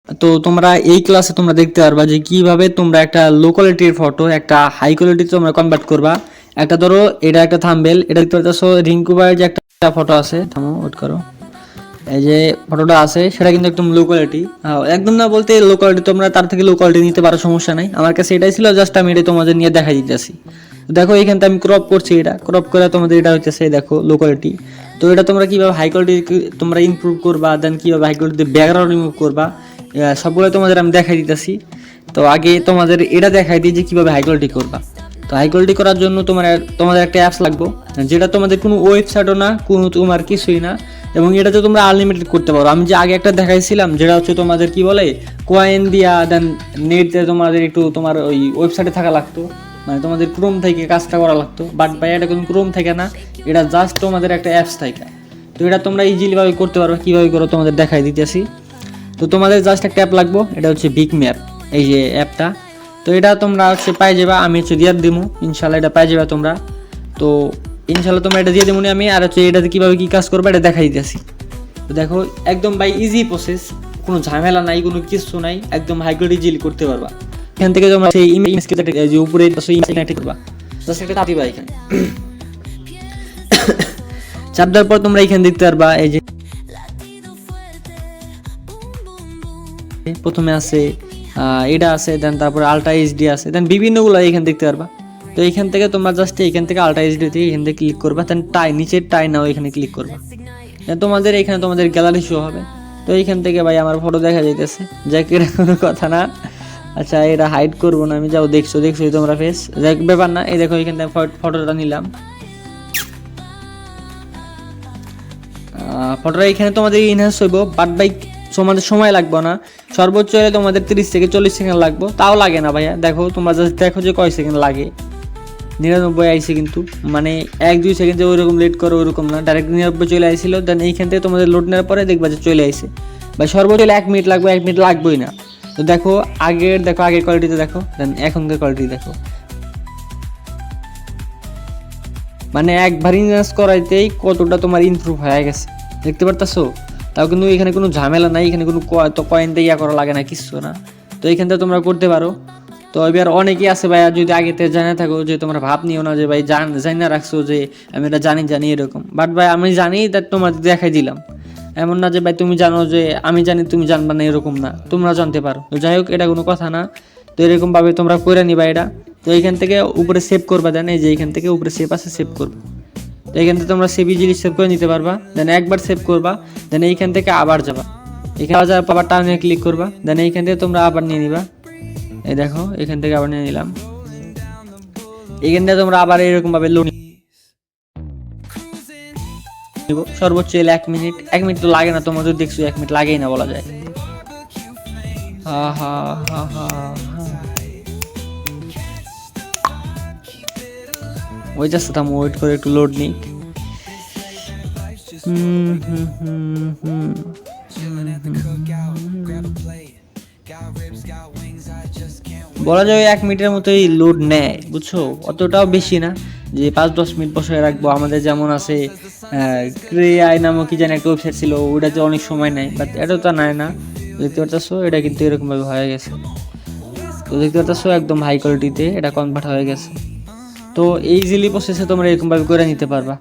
তো তোমরা এই ক্লাসে তোমরা দেখতে পারবা যে কিভাবে তোমরা একটা লো কোয়ালিটির ফটো একটা হাই কোয়ালিটিতে তোমরা কনভার্ট করবা। একটা ধরো এটা একটা থাম্বনেল, এটা দেখতে পাচ্ছো রিঙ্কু ভাইয়ের যে একটা ফটো আছে, থামো ওয়েট করো, এই যে ফটোটা আছে সেটা কিন্তু একদম লো কোয়ালিটি, একদম না বলতে লো কোয়ালিটি, তোমরা তার থেকে লো কোয়ালিটি নিতে পারো, সমস্যা নাই। আমার কাছে এটাই ছিল, জাস্ট আমি এটা তোমাদের নিয়ে দেখাই দিতেছি। দেখো এখান থেকে আমি ক্রপ করছি, এটা ক্রপ করে তোমাদের এটা হইতেছে দেখো লো কোয়ালিটি। তো এটা তোমরা কিভাবে হাই কোয়ালিটি তোমরা ইমপ্রুভ করবা, দেন কিভাবে হাই কোয়ালিটি ব্যাকগ্রাউন্ড রিমুভ করবা, সবগুলো তোমাদের আমি দেখাই দিতেছি। তো আগে তোমাদের এটা দেখাই দিই যে কিভাবে হাই কোয়ালিটি করবা। তো হাই কোয়ালিটি করার জন্য তোমাদের একটা অ্যাপস লাগবে, যেটা তোমাদের কোনো ওয়েবসাইটও না, কোনো তোমার কিছুই না, এবং এটা তো তোমরা আনলিমিটেড করতে পারো। আমি যে আগে একটা দেখাইছিলাম যেটা হচ্ছে তোমাদের কি বলে কয়েন দিয়া দেন নেট দিয়ে তোমাদের একটু তোমার ওই ওয়েবসাইটে থাকা লাগতো, মানে তোমাদের ক্রোম থেকে কাজটা করা লাগতো, বাট ভাই এটা কোনো ক্রোম থেকে না, এটা জাস্ট তোমাদের একটা অ্যাপস থাকে। তো এটা তোমরা ইজিলি ভাবে করতে পারো, কীভাবে করো তোমাদের দেখাই দিতেছি। তো তোমাদের জাস্ট একটা অ্যাপ লাগবে, এটা হচ্ছে বিগ ম্যাপ, এই যে অ্যাপটা। তো এটা তোমরা হচ্ছে পাই যাবা, আমি হচ্ছে দিয়ে দিবো ইনশাল্লাহ, এটা পাই যাবা তোমরা। তো ইনশাল্লাহ তোমরা এটা দিয়ে দেবো আমি, আর হচ্ছে এটাতে কীভাবে কী কাজ করবে এটা দেখাই দিতেছি। তো দেখো একদম বাই ইজি প্রসেস, কোনো ঝামেলা নাই, কোনো কিছু নাই, একদম হাই কোয়ালিটি ইজিলি করতে পারবা। এখান থেকে তোমরা সেই ইমেজকে যে উপরে ইমেজ করবা, জাস্ট একটা তাতিবা এখানে চাপ দেওয়ার পর তোমরা এখানে দেখতে পারবা এই যে প্রথমে আছে এটা আছে, দেন তারপরে আলট্রা এইচডি আছে, দেন বিভিন্নগুলো এখানে দেখতে পারবা। তো এখান থেকে তোমরা জাস্ট এখান থেকে আলট্রা এইচডি থেকে এখান থেকে ক্লিক করবা, দেন নিচের টাই নাও এখানে ক্লিক করবা, তোমাদের এখানে তোমাদের গ্যালারি শো হবে। তো এইখান থেকে ভাই আমার ফটো দেখা যাইতেছে, যাক এটা কোনো কথা না। আচ্ছা এটা হাইড করবো না আমি, যাও দেখছোই তোমরা ফেস, যাক ব্যাপার না। এই দেখো এখান থেকে ফটোটা নিলাম, ফটোটা এখানে তোমাদের ইনহ্যান্স হইব, বাট বাইক তোমাদের সময় লাগবে না, সর্বোচ্চ হলে তোমাদের 30 থেকে 40 সেকেন্ড লাগবে, তাও লাগে না ভাইয়া। দেখো তোমরা জাস্ট দেখো যে কয় সেকেন্ড লাগে, 99 আইসে কিন্তু, মানে 1-2 সেকেন্ড যে ওইরকম লেট করো ওইরকম না, ডাইরেক্ট 99 চলে আইছিল। দেন এইখান থেকে তোমাদের লোড নেওয়ার পরে দেখবা যে চলে আইসে, ভাই সর্বোচ্চ 1 মিনিট লাগবে, 1 মিনিট লাগবেই না। তো দেখো আগের কোয়ালিটিতে দেখো, দেন এখনকার কোয়ালিটি দেখো, মানে একবার ইনভেস্ট করাইতেই কতটা তোমার ইমপ্রুভ হয়ে গেছে দেখতে পারতাছো। তাও কিন্তু এখানে কোনো ঝামেলা নাই, এখানে কোনো কয়েন দিয়ে ইয়া করা লাগে না, কিছু না। তো এইখান থেকে তোমরা করতে পারো। তো এবার অনেকেই আছে ভাই, যদি আগে থেকে জানা থাকো, যে তোমরা ভাব নিও না যে ভাই জানি না রাখছো যে আমি এটা জানি এরকম, বাট ভাই আমি জানি তার তোমাদের দেখাই দিলাম, এমন না যে ভাই তুমি জানো যে আমি জানি তুমি জানবা না, এরকম না, তোমরা জানতে পারো। তো যাই হোক এটা কোনো কথা না। তো এরকমভাবে তোমরা করে নিবা এটা। তো এইখান থেকে উপরে সেভ করবা, দেন এই যে এইখান থেকে উপরে সেভ আছে, সেভ করবা। তো এইখান থেকে তোমরা সেভ ইজিলি সেভ করে নিতে পারবা। দেন একবার সেভ করবা, দেন এইখান থেকে আবার যাবা, এখানে আবার টার্নে ক্লিক করবা, দেন এইখান থেকে তোমরা আবার নিয়ে নিবা। এই দেখো এখান থেকে আবার নিয়ে নিলাম, এখান থেকে তোমরা আবার এরকমভাবে লোড নিব, সর্বোচ্চ 1 মিনিট। 1 মিনিট তো লাগে না, তোমরা তো দেখছো 1 মিনিট লাগেই না বলা যায়। হা হা হা হা ওই জাস্ট থাম, ওয়েট করে একটু লোড নিক। বলা যায় 1 মিনিটের মতোই লোড নেয়, বুঝছো, অতটাও বেশি না যে 5-10 মিনিট বসে রাখবো। আমাদের যেমন আছে ক্রিয়াই নামক কি জানি একটা ওয়েবসাইট ছিল, ওটাতে অনেক সময় নেয়, বাট এটা তো নেয় না। দেখতে পাচ্ছ এটা কিন্তু এরকমভাবে হয়ে গেছে। তো দেখতে পাচ্ছ একদম হাই কোয়ালিটিতে এটা কনভার্ট হয়ে গেছে। তো ইজিলি প্রসেসে তোমরা এরকমভাবে করে নিতে পারবা।